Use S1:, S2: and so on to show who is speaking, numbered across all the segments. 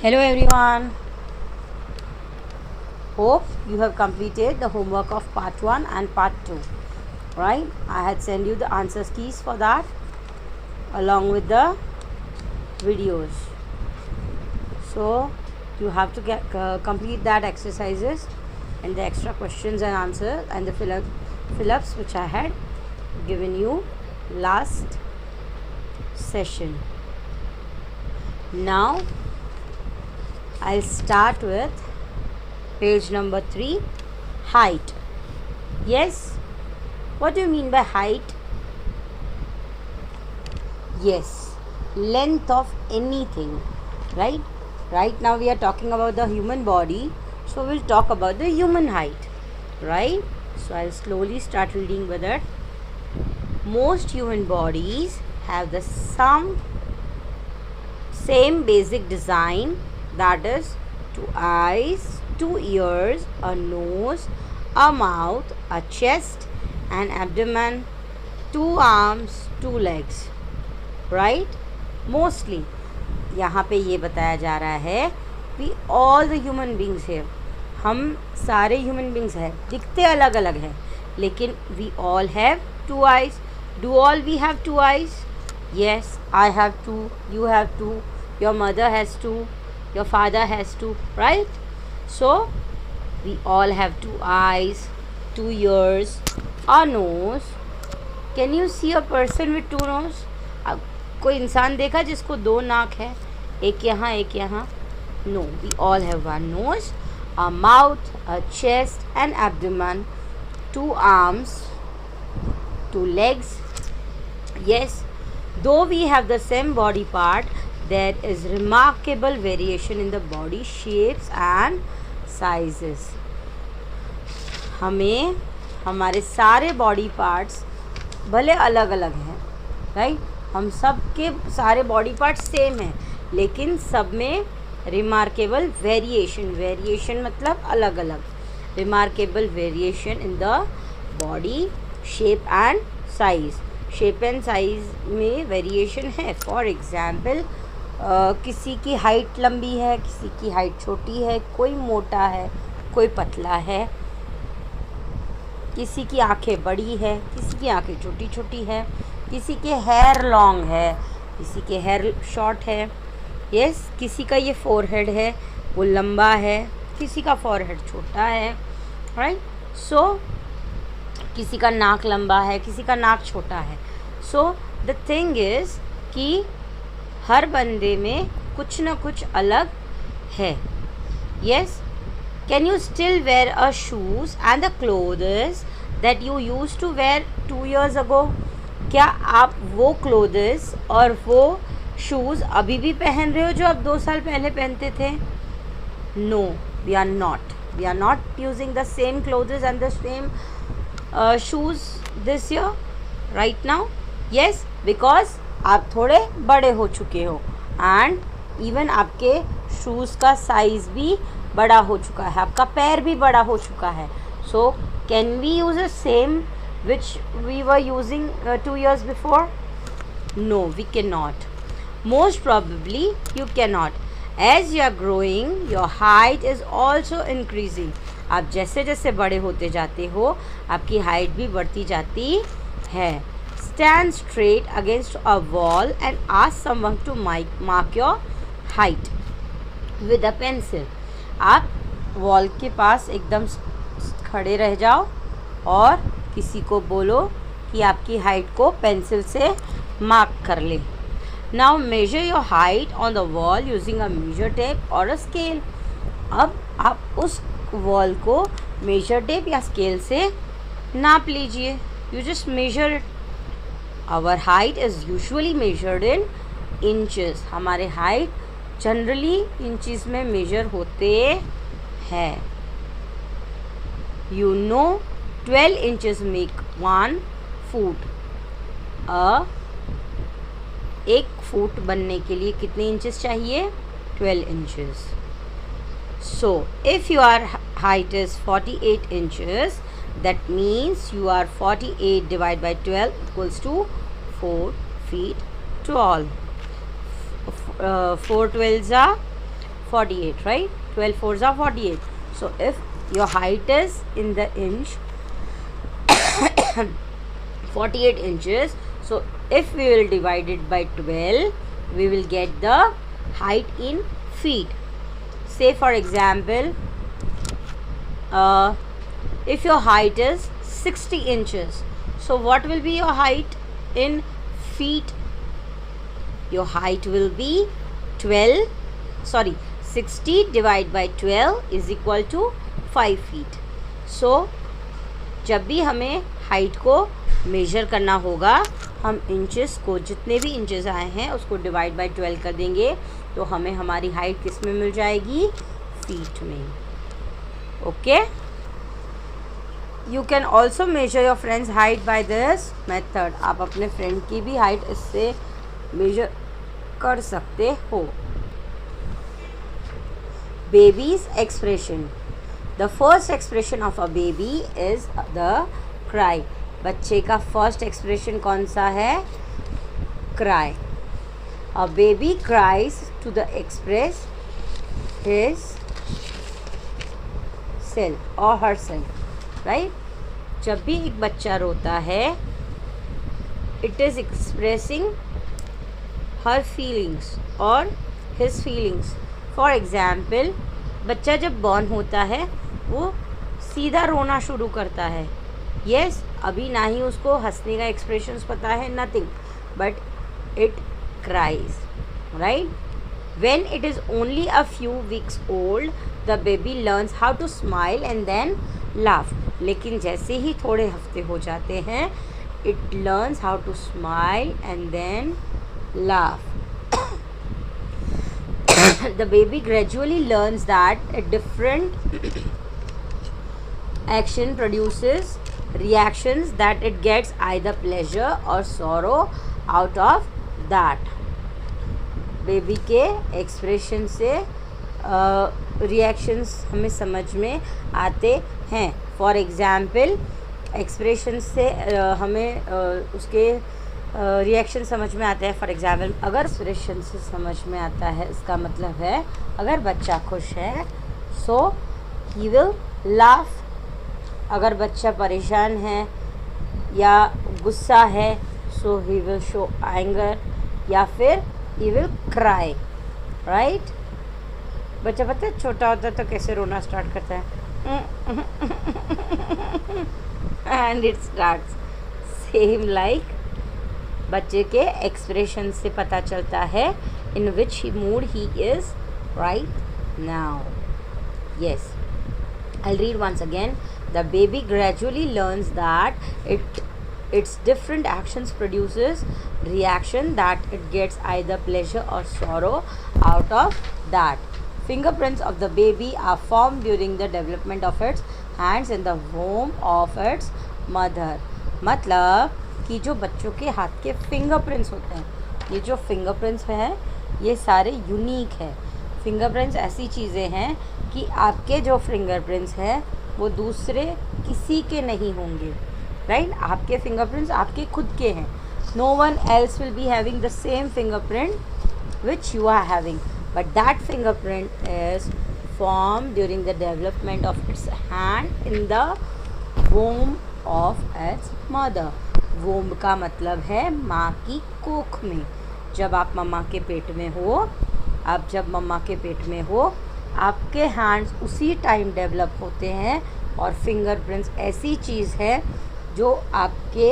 S1: Hello everyone. Hope you have completed the homework of part 1 and part 2. Right? I had sent you the answers keys for that along with the videos. So you have to complete that exercises and the extra questions and answers and the fill-ups which I had given you last session. Now I'll start with page number 3, height. Yes, what do you mean by height? Yes, length of anything, right? Right now we are talking about the human body, so we'll talk about the human height, right? So I'll slowly start reading with it. Most human bodies have the same basic design, that is 2 eyes, 2 ears, a nose, a mouth, a chest, an abdomen, 2 arms, 2 legs, right? Mostly यहाँ पे ये बताया जा रहा है we all the human beings here, हम सारे human beings हैं, दिखते अलग अलग हैं लेकिन we all have 2 eyes. Do all we have 2 eyes? Yes, I have 2, you have 2, your mother has 2, your father has 2, right? So we all have 2 eyes, 2 ears, a nose. Can you see a person with 2 nose? कोई इंसान देखा जिसको 2 नाक है, एक यहाँ एक यहाँ? No, we all have 1 nose, a mouth, a chest, an abdomen, 2 arms, 2 legs. Yes, though we have the same body part, there is remarkable variation in the body shapes and sizes. हमें हमारे सारे body parts भले अलग अलग हैं, right? हम सब के सारे बॉडी पार्ट्स सेम हैं लेकिन सब में रिमार्केबल वेरिएशन मतलब अलग अलग, remarkable variation in the body shape and size. Shape and size में वेरिएशन है. फॉर एग्जाम्पल किसी की हाइट लंबी है, किसी की हाइट छोटी है, कोई मोटा है, कोई पतला है, किसी की आंखें बड़ी है, किसी की आंखें छोटी छोटी है, किसी के हेयर लॉन्ग है, किसी के हेयर शॉर्ट है. यस, किसी का ये फोरहेड है वो लंबा है, किसी का फोरहेड छोटा है, राइट? सो किसी का नाक लंबा है, किसी का नाक छोटा है. सो द थिंग इज़ कि हर बंदे में कुछ ना कुछ अलग है. Yes, can you still wear a shoes and the clothes that you use to wear 2 years ago? क्या आप वो क्लोथ्स और वो शूज़ अभी भी पहन रहे हो जो आप 2 साल पहले पहनते थे? No, we are not using the same clothes and the same shoes this year right now. Yes, because आप थोड़े बड़े हो चुके हो एंड इवन आपके शूज़ का साइज़ भी बड़ा हो चुका है, आपका पैर भी बड़ा हो चुका है. So can we use the same which we were using 2 years before? No, we cannot. Most probably you cannot. As you are growing, your height is also increasing. आप जैसे जैसे बड़े होते जाते हो आपकी हाइट भी बढ़ती जाती है. Stand straight against a wall and ask someone to mark your height with a pencil. आप वॉल के पास एकदम खड़े रह जाओ और किसी को बोलो कि आपकी हाइट को पेंसिल से मार्क कर ले. Now major your height on the wall using a measure tape और अ स्केल. अब आप उस वॉल को मेजर टेप या स्केल से नाप लीजिए. You just measure it. Our height is usually measured in inches. हमारे हाइट जनरली इंचेस में मेजर होते हैं. You know 12 inches make 1 foot. एक फुट बनने के लिए कितने इंचेस चाहिए? 12 inches. So if your height is 48 inches, that means you are 48 divided by 12 equals to 4 feet tall. 4 12s are 48, right? 12 fours are 48. So if your height is in the inch 48 inches, so if we will divide it by 12, we will get the height in feet. Say for example, if your height is 60 inches, so what will be your height in feet? Your height will be 60 divided by 12 is equal to 5 feet. So जब भी हमें height को major करना होगा, हम inches को, जितने भी इंचेस आए हैं उसको डिवाइड बाय 12 कर देंगे, तो हमें हमारी हाइट किस में मिल जाएगी? फीट में. Okay. You can also major your friends height by this method. आप अपने फ्रेंड की भी हाइट इससे मेजर कर सकते हो. Babies expression. The first expression of a baby is the cry. बच्चे का फर्स्ट एक्सप्रेशन कौन सा है? Cry. A baby cries to the express his self or herself, right? जब भी एक बच्चा रोता है, it is expressing her feelings or his feelings. For example, बच्चा जब बॉर्न होता है वो सीधा रोना शुरू करता है. यस, अभी ना ही उसको हंसने का एक्सप्रेशंस पता है, nothing, but it cries, right? When it is only a few weeks old, the baby learns how to smile and then laugh. लेकिन जैसे ही थोड़े हफ्ते हो जाते हैं, it learns how to smile and then laugh. The baby gradually learns that a different action produces reactions that it gets either pleasure or sorrow out of that. Baby के expression से रिएक्शंस हमें समझ में आते हैं. For example, expression से हमें उसके रिएक्शन समझ में आता है. फॉर एग्ज़ाम्पल, अगर एक्सप्रेशन से समझ में आता है, इसका मतलब है अगर बच्चा खुश है सो ही विल लाफ. अगर बच्चा परेशान है या गुस्सा है सो ही विल शो एंगर, या फिर ही विल क्राई, राइट? बच्चा पता है छोटा होता है तो कैसे रोना स्टार्ट करता है, and it starts same like. बच्चे के एक्सप्रेशन से पता चलता है in which mood he is right now. Yes, I'll read once again. The baby gradually learns that its different actions produces reaction that it gets either pleasure or sorrow out of that. Fingerprints of the baby are formed during the development of its hands in the womb of its mother. मतलब कि जो बच्चों के हाथ के fingerprints होते हैं, ये जो फिंगरप्रिंट्स हैं ये सारे यूनिक है. फिंगरप्रिंट्स ऐसी चीज़ें हैं कि आपके जो फिंगरप्रिंट्स हैं वो दूसरे किसी के नहीं होंगे, राइट? आपके फिंगरप्रिंट्स आपके खुद के हैं. No one else will be having the same fingerprint which you are having, but that fingerprint is form during the development of its hand in the womb of its mother. Womb का मतलब है माँ की कोख में. जब आप मम्मा के पेट में हो, आप जब मम्मा के पेट में हो, आपके हैंड्स उसी टाइम डेवलप होते हैं. और फिंगरप्रिंट्स ऐसी चीज़ है जो आपके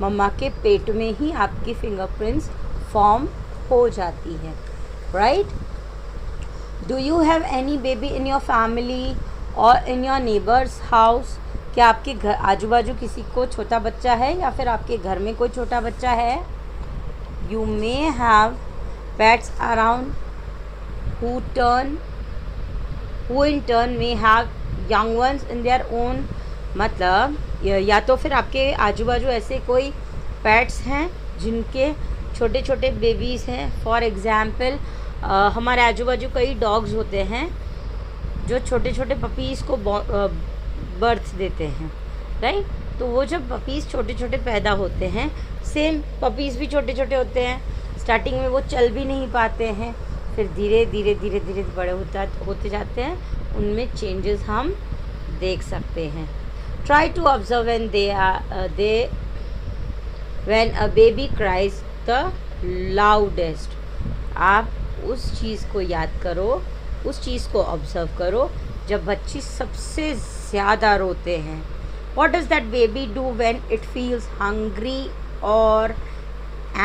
S1: मम्मा के पेट में ही आपकी फिंगरप्रिंट्स फॉर्म हो जाती है, right? Do you have any baby in your family और इन योर नेबर्स हाउस? क्या आपके घर आजू बाजू किसी को छोटा बच्चा है या फिर आपके घर में कोई छोटा बच्चा है? You may have pets around who in turn may have young ones in their own. मतलब या तो फिर आपके आजू बाजू ऐसे कोई पेट्स हैं जिनके छोटे छोटे बेबीज़ हैं. फॉर एग्ज़ाम्पल, हमारे आजू बाजू कई डॉग्स होते हैं जो छोटे छोटे पपीज़ को बर्थ देते हैं, राइट? तो वो जब पपीज़ छोटे छोटे पैदा होते हैं, सेम पपीज़ भी छोटे छोटे होते हैं. स्टार्टिंग में वो चल भी नहीं पाते हैं, फिर धीरे धीरे धीरे धीरे बड़े होते जाते हैं, उनमें चेंजेस हम देख सकते हैं. Try to observe when a baby cries the loudest. आप उस चीज़ को याद करो, उस चीज़ को ऑब्जर्व करो जब बच्चे सबसे ज़्यादा रोते हैं. What does that baby do when it feels hungry or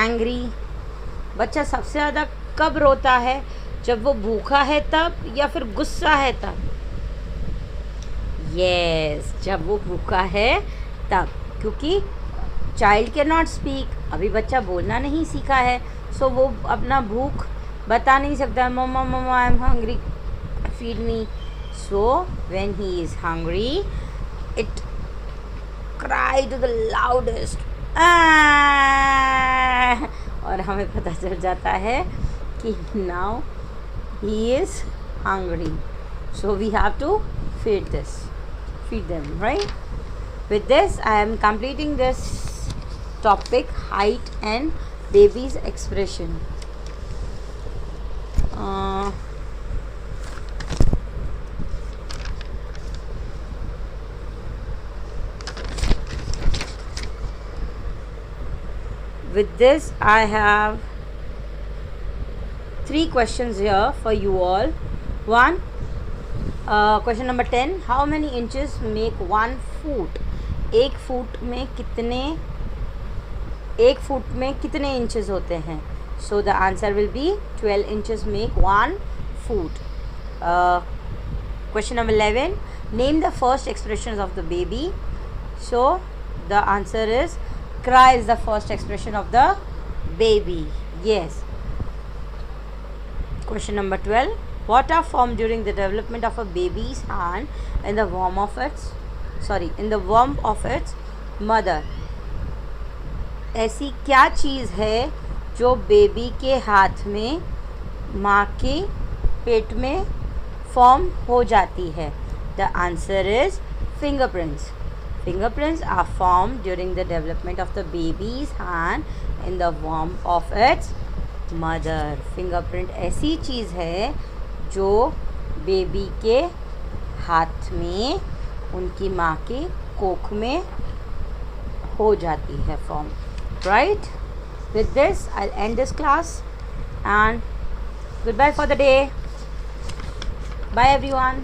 S1: angry? बच्चा सबसे ज़्यादा कब रोता है? जब वो भूखा है तब, या फिर गुस्सा है तब? Yes, जब वो भूखा है तब, क्योंकि चाइल्ड कैन नॉट स्पीक, अभी बच्चा बोलना नहीं सीखा है, सो वो अपना भूख बता नहीं सकता. Mamma mamma I am hungry, feed me. So when he is hungry it cry to the loudest. और हमें पता चल जाता है कि now he is hungry, so we have to feed them, right? With this I am completing this topic, height and baby's expression. With this I have 3 questions here for you all. One, question number 10, how many inches make 1 foot? एक foot में कितने inches होते हैं? So the answer will be 12 inches make 1 foot. Question number 11, name the first expressions of the baby. So the answer is cry is the first expression of the baby. Yes. Question number 12, what are formed during the development of a baby's hand in the womb of its mother? ऐसी क्या चीज़ है जो baby के हाथ में माँ के पेट में फॉर्म हो जाती है? The answer is fingerprints. Fingerprints are formed during the development of the baby's hand in the womb of its mother. Fingerprint ऐसी चीज़ है जो बेबी के हाथ में उनकी माँ के कोख में हो जाती है form. Right? With this I'll end this class and goodbye for the day. Bye everyone.